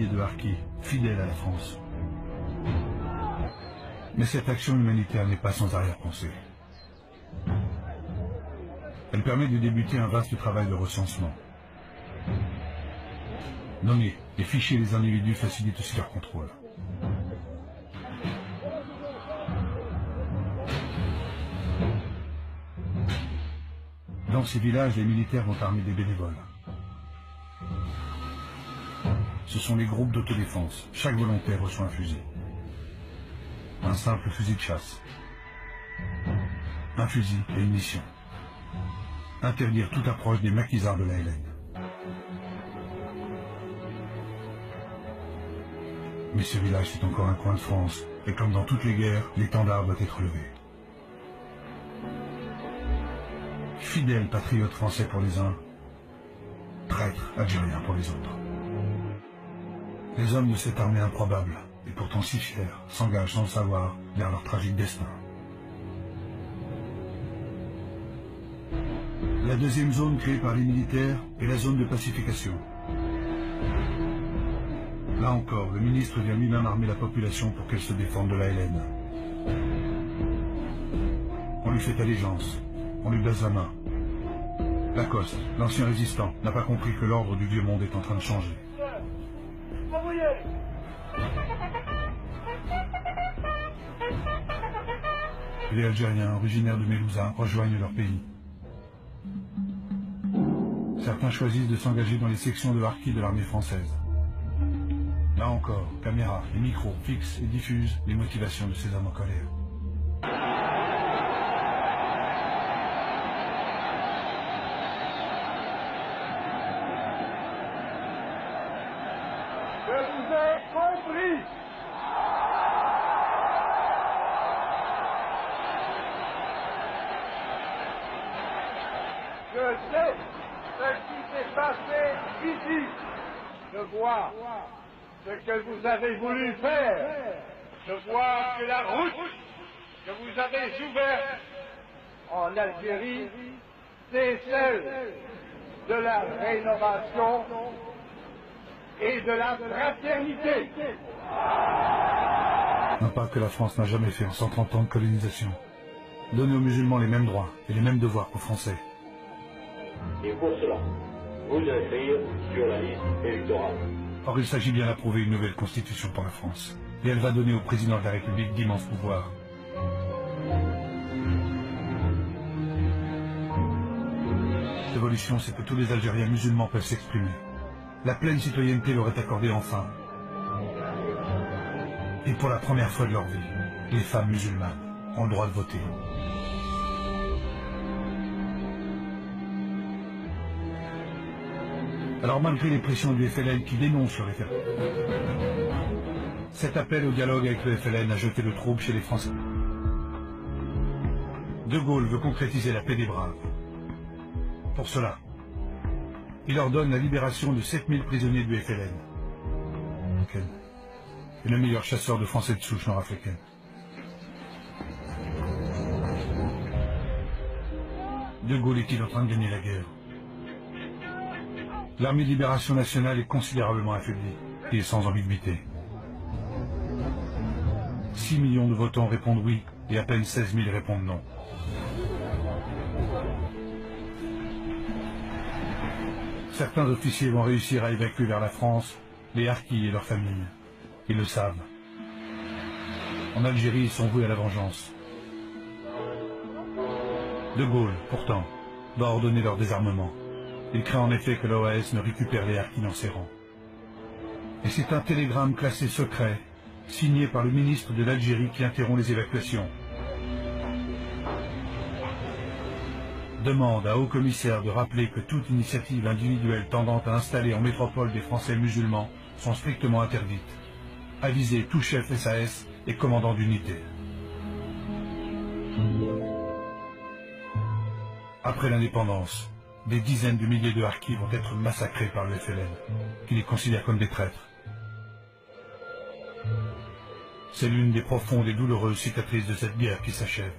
milliers de Harkis, fidèles à la France. Mais cette action humanitaire n'est pas sans arrière-pensée. Elle permet de débuter un vaste travail de recensement. Nommer et ficher les individus facilite aussi leur contrôle. Dans ces villages, les militaires vont armer des bénévoles. Ce sont les groupes d'autodéfense. Chaque volontaire reçoit un fusil. Un simple fusil de chasse. Un fusil et une mission. Interdire toute approche des maquisards de la LN. Mais ce village, c'est encore un coin de France. Et comme dans toutes les guerres, l'étendard doit être levé. Fidèles patriotes français pour les uns, traîtres algériens pour les autres. Les hommes de cette armée improbable, et pourtant si fiers, s'engagent sans le savoir vers leur tragique destin. La deuxième zone créée par les militaires est la zone de pacification. Là encore, le ministre vient lui-même armer la population pour qu'elle se défende de la LN. On lui fait allégeance, on lui baise la main. Lacoste, l'ancien résistant, n'a pas compris que l'ordre du vieux monde est en train de changer. Les Algériens, originaires de Mélouza, rejoignent leur pays. Certains choisissent de s'engager dans les sections de harkis de l'armée française. Là encore, caméras et micros fixent et diffusent les motivations de ces hommes en colère. Je vous ai compris. Je sais ce qui s'est passé ici. Je vois ce que vous avez voulu faire. Je vois que la route que vous avez ouverte en Algérie, c'est celle de la rénovation et de la fraternité. Un pas que la France n'a jamais fait en 130 ans de colonisation. Donner aux musulmans les mêmes droits et les mêmes devoirs qu'aux Français. Et pour cela, vous inscrire sur la liste électorale. Or, il s'agit bien d'approuver une nouvelle constitution pour la France. Et elle va donner au président de la République d'immenses pouvoirs. L'évolution, c'est que tous les Algériens musulmans peuvent s'exprimer. La pleine citoyenneté leur est accordée enfin. Et pour la première fois de leur vie, les femmes musulmanes ont le droit de voter. Alors malgré les pressions du FLN qui dénoncent le référendum, cet appel au dialogue avec le FLN a jeté le trouble chez les Français. De Gaulle veut concrétiser la paix des braves. Pour cela, il ordonne la libération de 7000 prisonniers du FLN. Et le meilleur chasseur de Français de souche nord-africaine. De Gaulle est-il en train de gagner la guerre? L'armée de libération nationale est considérablement affaiblie et sans ambiguïté. 6 millions de votants répondent oui et à peine 16 000 répondent non. Certains officiers vont réussir à évacuer vers la France les harkis et leurs familles. Ils le savent. En Algérie, ils sont voués à la vengeance. De Gaulle, pourtant, va ordonner leur désarmement. Il craint en effet que l'OAS ne récupère les harkis dans ses rangs. Et c'est un télégramme classé secret, signé par le ministre de l'Algérie qui interrompt les évacuations. Demande à haut-commissaire de rappeler que toute initiative individuelle tendant à installer en métropole des Français musulmans sont strictement interdites. Aviser tout chef SAS et commandant d'unité. Après l'indépendance, des dizaines de milliers de harkis vont être massacrés par le FLN, qui les considère comme des traîtres. C'est l'une des profondes et douloureuses cicatrices de cette guerre qui s'achève.